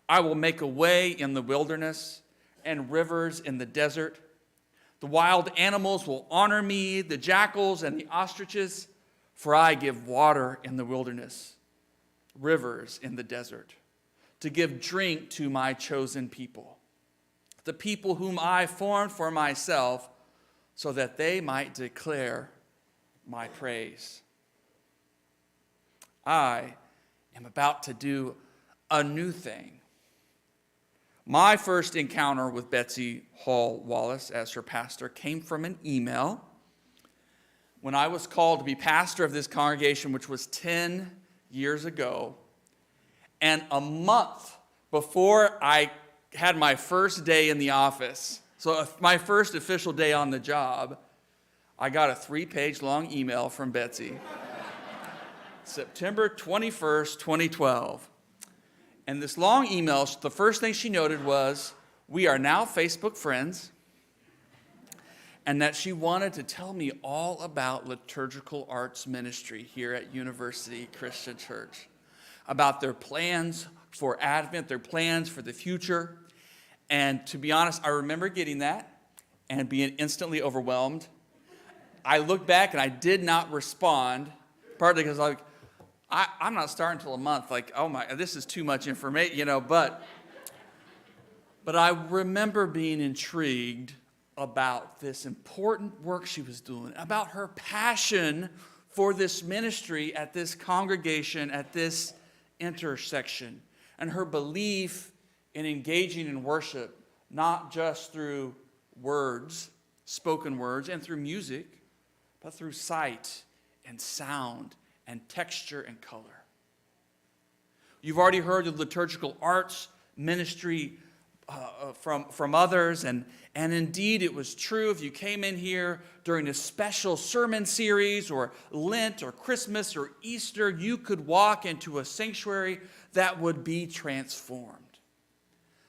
S1: I will make a way in the wilderness and rivers in the desert. The wild animals will honor me, the jackals and the ostriches, for I give water in the wilderness, rivers in the desert, to give drink to my chosen people, the people whom I formed for myself, so that they might declare my praise. I am about to do a new thing. My first encounter with Betsy Hall-Wallace as her pastor came from an email when I was called to be pastor of this congregation, which was 10 years ago. And a month before I had my first day in the office, so my first official day on the job, I got a 3-page long email from Betsy. September 21st, 2012. And this long email, the first thing she noted was, we are now Facebook friends, and that she wanted to tell me all about liturgical arts ministry here at University Christian Church, about their plans for Advent, their plans for the future. And to be honest, I remember getting that and being instantly overwhelmed. I looked back and I did not respond, partly because I'm not starting until a month. Like, oh my, this is too much information, you know, but I remember being intrigued about this important work she was doing, about her passion for this ministry at this congregation, at this intersection, and her belief in engaging in worship, not just through words, spoken words, and through music, but through sight and sound and texture and color. You've already heard the liturgical arts ministry from others, and indeed it was true. If you came in here during a special sermon series or Lent or Christmas or Easter, you could walk into a sanctuary that would be transformed.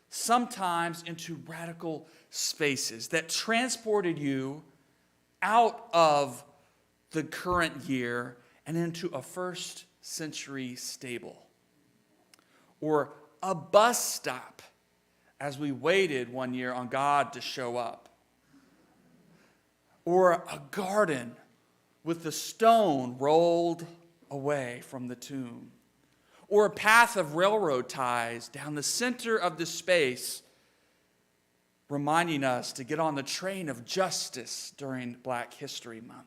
S1: Sometimes into radical spaces that transported you out of the current year and into a first century stable, or a bus stop as we waited one year on God to show up, or a garden with the stone rolled away from the tomb, or a path of railroad ties down the center of the space, reminding us to get on the train of justice during Black History Month.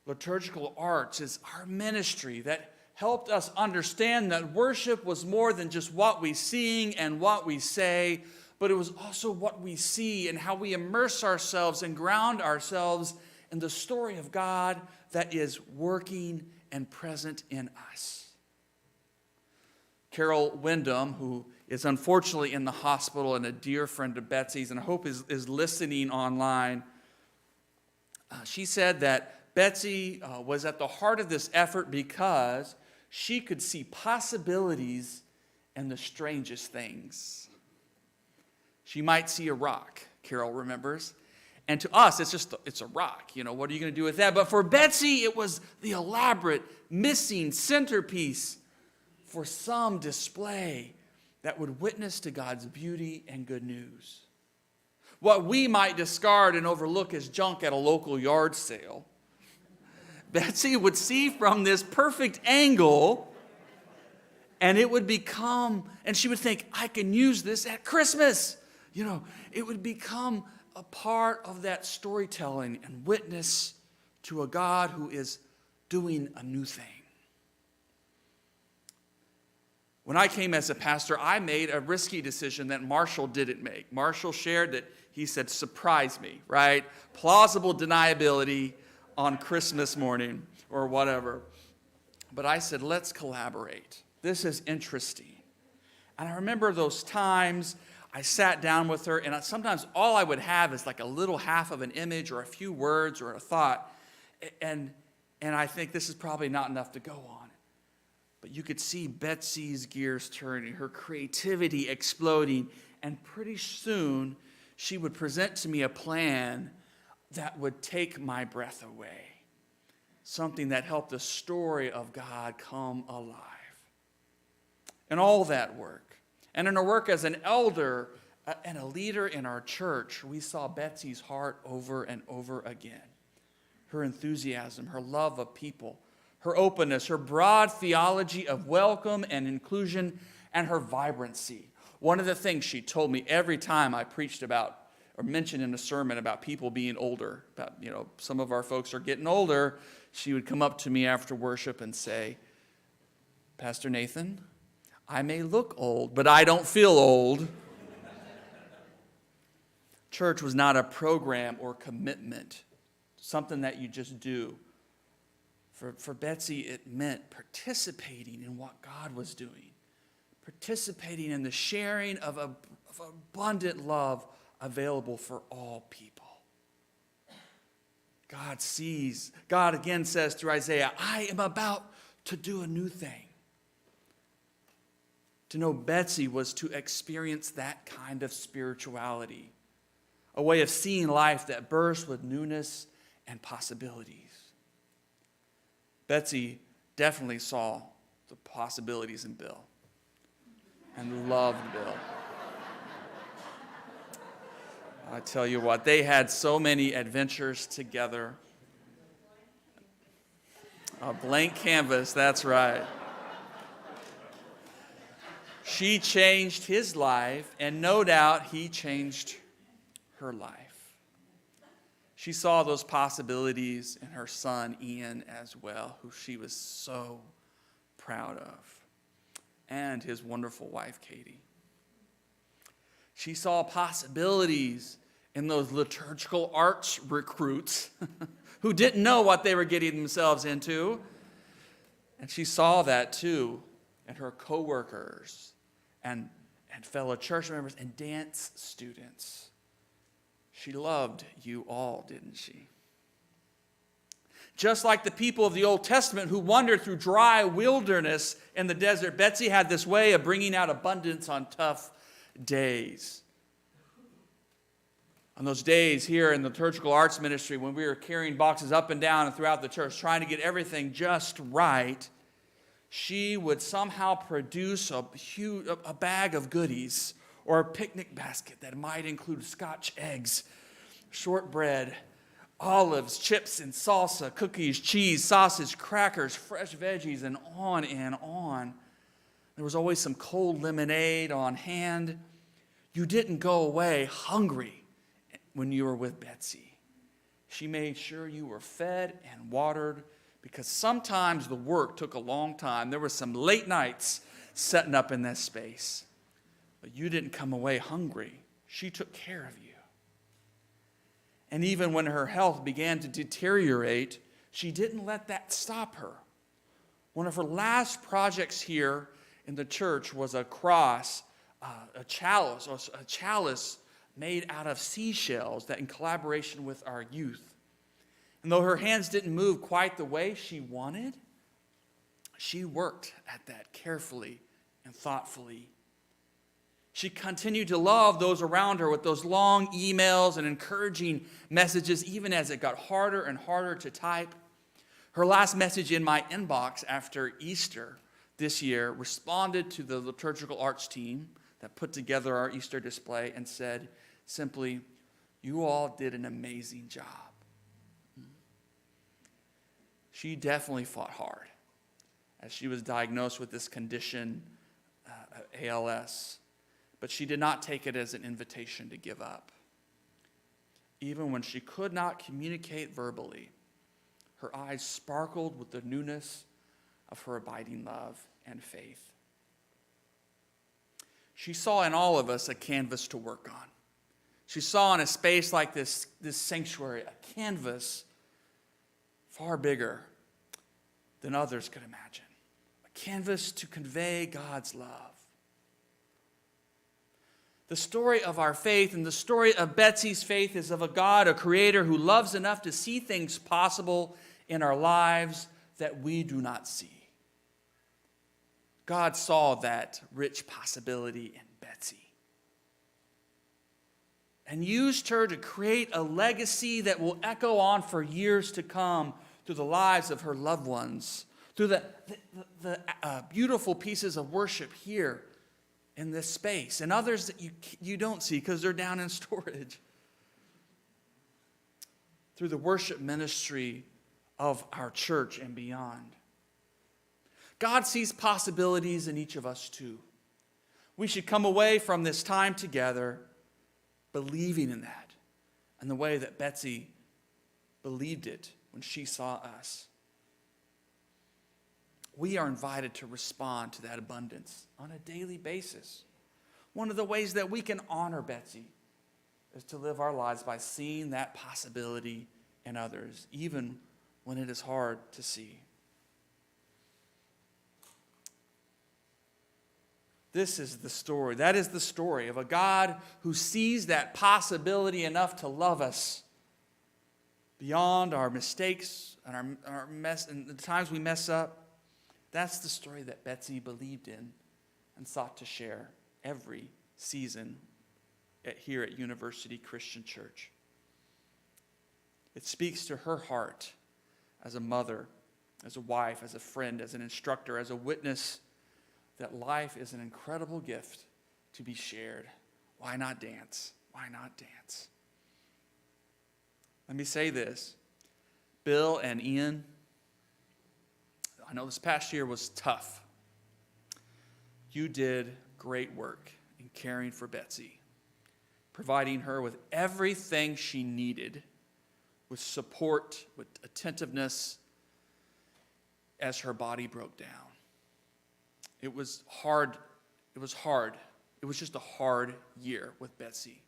S1: Liturgical arts is our ministry that helped us understand that worship was more than just what we sing and what we say, but it was also what we see and how we immerse ourselves and ground ourselves in the story of God that is working and present in us. Carol Wyndham, who is unfortunately in the hospital and a dear friend of Betsy's, and I hope is listening online, she said that Betsy was at the heart of this effort because she could see possibilities in the strangest things. She might see a rock, Carol remembers. And to us, it's a rock. You know, what are you going to do with that? But for Betsy, it was the elaborate, missing centerpiece for some display that would witness to God's beauty and good news. What we might discard and overlook as junk at a local yard sale, Betsy would see from this perfect angle, and it would become, and she would think, I can use this at Christmas. You know, it would become a part of that storytelling and witness to a God who is doing a new thing. When I came as a pastor, I made a risky decision that Marshall didn't make. Marshall shared that he said, surprise me, right? Plausible deniability on Christmas morning or whatever. But I said, let's collaborate. This is interesting. And I remember those times I sat down with her, and sometimes all I would have is like a little half of an image or a few words or a thought. And I think this is probably not enough to go on. But you could see Betsy's gears turning, her creativity exploding, and pretty soon she would present to me a plan that would take my breath away. Something that helped the story of God come alive. And all that work, and in her work as an elder and a leader in our church, we saw Betsy's heart over and over again. Her enthusiasm, her love of people, her openness, her broad theology of welcome and inclusion, and her vibrancy. One of the things she told me every time I preached about or mentioned in a sermon about people being older, about, you know, some of our folks are getting older, she would come up to me after worship and say, Pastor Nathan, I may look old, but I don't feel old. Church was not a program or commitment, something that you just do. For Betsy, it meant participating in what God was doing, participating in the sharing of abundant love available for all people. God again says through Isaiah, I am about to do a new thing. To know Betsy was to experience that kind of spirituality, a way of seeing life that bursts with newness and possibilities. Betsy definitely saw the possibilities in Bill and loved Bill. I tell you what, they had so many adventures together. A blank canvas, that's right. She changed his life, and no doubt he changed her life. She saw those possibilities in her son, Ian, as well, who she was so proud of, and his wonderful wife, Katie. She saw possibilities in those liturgical arts recruits who didn't know what they were getting themselves into. And she saw that too in her coworkers and fellow church members and dance students. She loved you all, didn't she? Just like the people of the Old Testament who wandered through dry wilderness in the desert, Betsy had this way of bringing out abundance on tough days. On those days here in the liturgical arts ministry, when we were carrying boxes up and down and throughout the church, trying to get everything just right, she would somehow produce a bag of goodies or a picnic basket that might include Scotch eggs, shortbread, olives, chips and salsa, cookies, cheese, sausage, crackers, fresh veggies, and on and on. There was always some cold lemonade on hand. You didn't go away hungry when you were with Betsy. She made sure you were fed and watered, because sometimes the work took a long time. There were some late nights setting up in that space. But you didn't come away hungry. She took care of you. And even when her health began to deteriorate, she didn't let that stop her. One of her last projects here in the church was a cross, a chalice made out of seashells that in collaboration with our youth. And though her hands didn't move quite the way she wanted, she worked at that carefully and thoughtfully. She continued to love those around her with those long emails and encouraging messages, even as it got harder and harder to type. Her last message in my inbox after Easter this year responded to the liturgical arts team that put together our Easter display and said simply, "You all did an amazing job." She definitely fought hard as she was diagnosed with this condition, ALS, but she did not take it as an invitation to give up. Even when she could not communicate verbally, her eyes sparkled with the newness of her abiding love and faith. She saw in all of us a canvas to work on. She saw in a space like this sanctuary a canvas far bigger than others could imagine. A canvas to convey God's love. The story of our faith and the story of Betsy's faith is of a God, a creator who loves enough to see things possible in our lives that we do not see. God saw that rich possibility in Betsy and used her to create a legacy that will echo on for years to come through the lives of her loved ones, through the beautiful pieces of worship here in this space, and others that you don't see because they're down in storage, through the worship ministry of our church and beyond. God sees possibilities in each of us too. We should come away from this time together believing in that, and the way that Betsy believed it when she saw us. We are invited to respond to that abundance on a daily basis. One of the ways that we can honor Betsy is to live our lives by seeing that possibility in others, even when it is hard to see. This is the story. That is the story of a God who sees that possibility enough to love us beyond our mistakes and our mess and the times we mess up. That's the story that Betsy believed in and sought to share every season here at University Christian Church. It speaks to her heart as a mother, as a wife, as a friend, as an instructor, as a witness that life is an incredible gift to be shared. Why not dance? Why not dance? Let me say this. Bill and Ian, I know this past year was tough. You did great work in caring for Betsy, providing her with everything she needed, with support, with attentiveness, as her body broke down. It was hard. It was hard. It was just a hard year with Betsy.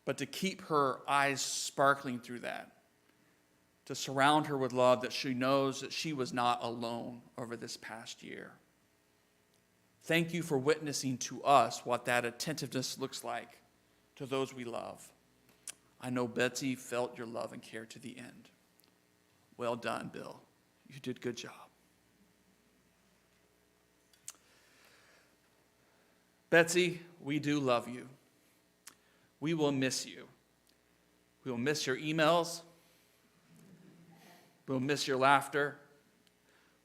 S1: But to keep her eyes sparkling through that, to surround her with love, that she knows that she was not alone over this past year. Thank you for witnessing to us what that attentiveness looks like to those we love. I know Betsy felt your love and care to the end. Well done, Bill. You did a good job. Betsy, we do love you. We will miss you. We will miss your emails. We'll miss your laughter.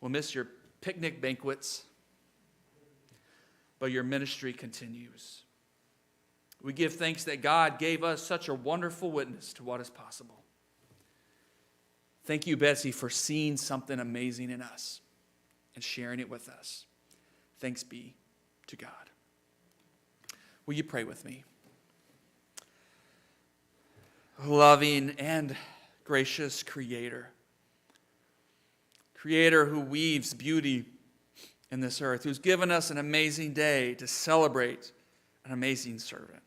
S1: We'll miss your picnic banquets. But your ministry continues. We give thanks that God gave us such a wonderful witness to what is possible. Thank you, Betsy, for seeing something amazing in us and sharing it with us. Thanks be to God. Will you pray with me? Loving and gracious Creator who weaves beauty in this earth, who's given us an amazing day to celebrate an amazing servant.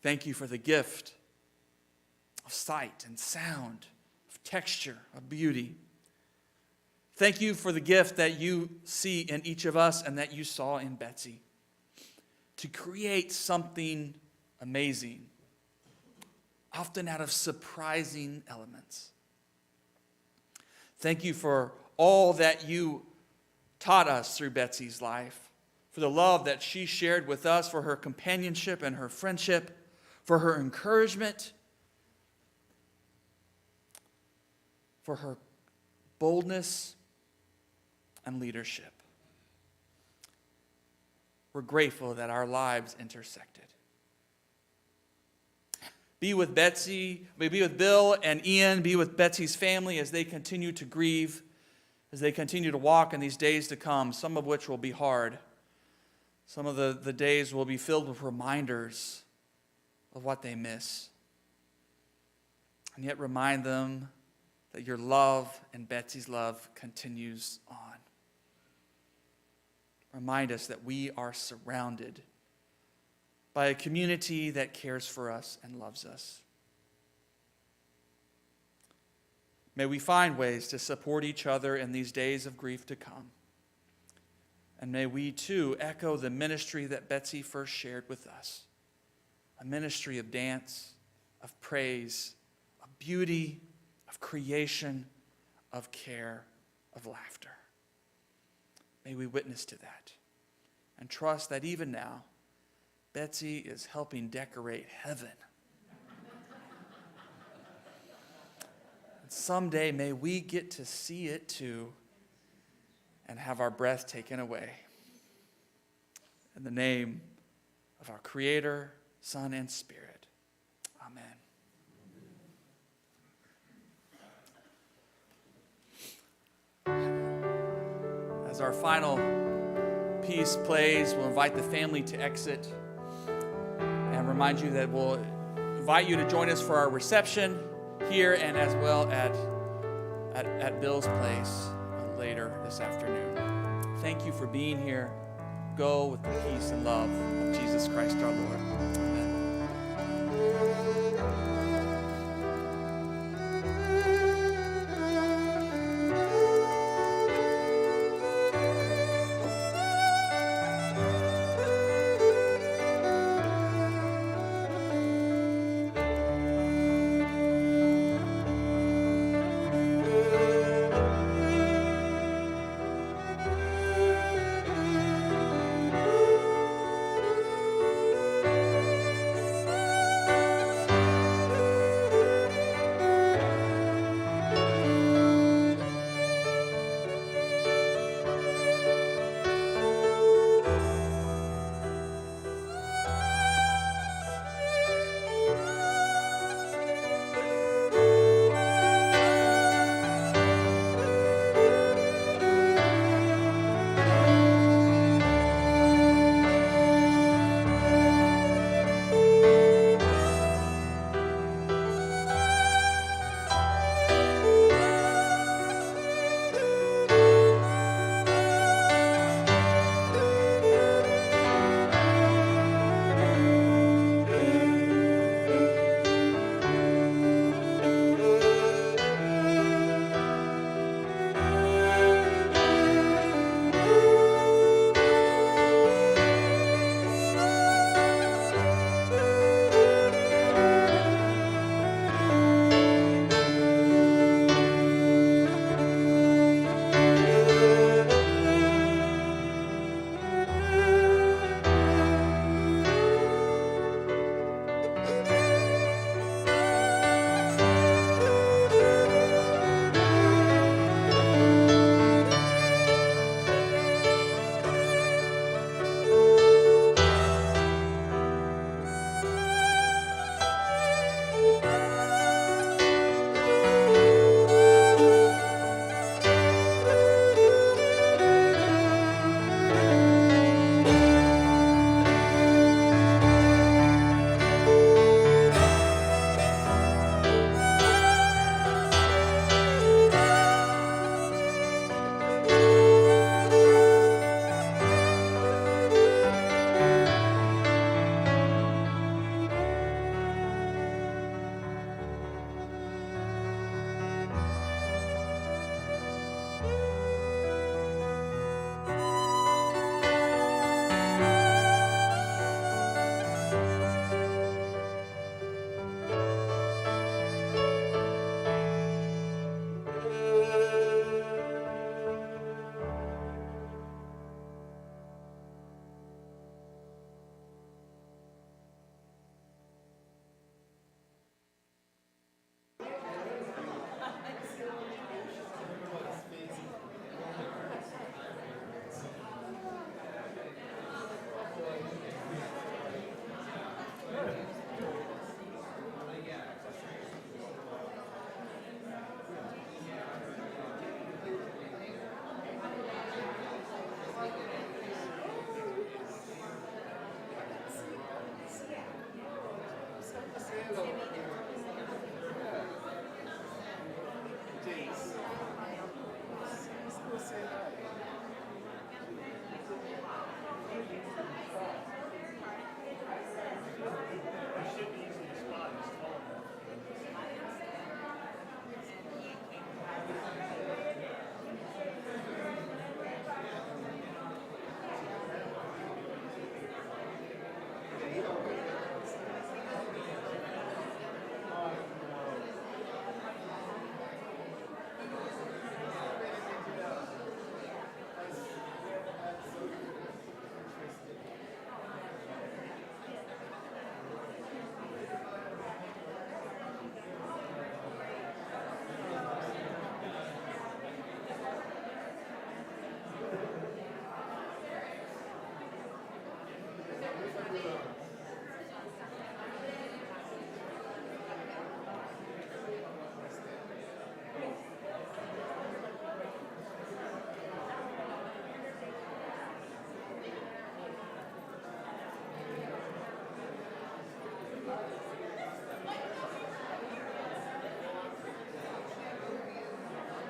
S1: Thank you for the gift of sight and sound, of texture, of beauty. Thank you for the gift that you see in each of us and that you saw in Betsy, to create something amazing, often out of surprising elements. Thank you for all that you taught us through Betsy's life, for the love that she shared with us, for her companionship and her friendship, for her encouragement, for her boldness and leadership. We're grateful that our lives intersected. Be with Betsy, be with Bill and Ian, be with Betsy's family as they continue to grieve, as they continue to walk in these days to come, some of which will be hard. Some of the days will be filled with reminders of what they miss. And yet remind them that your love and Betsy's love continues on. Remind us that we are surrounded by a community that cares for us and loves us. May we find ways to support each other in these days of grief to come. And may we too echo the ministry that Betsy first shared with us. A ministry of dance, of praise, of beauty, of creation, of care, of laughter. May we witness to that and trust that even now, Betsy is helping decorate heaven. And someday, may we get to see it too and have our breath taken away. In the name of our Creator, Son, and Spirit. Amen. As our final piece plays, we'll invite the family to exit and remind you that we'll invite you to join us for our reception here and as well at Bill's place later this afternoon. Thank you for being here. Go with the peace and love of Jesus Christ our Lord.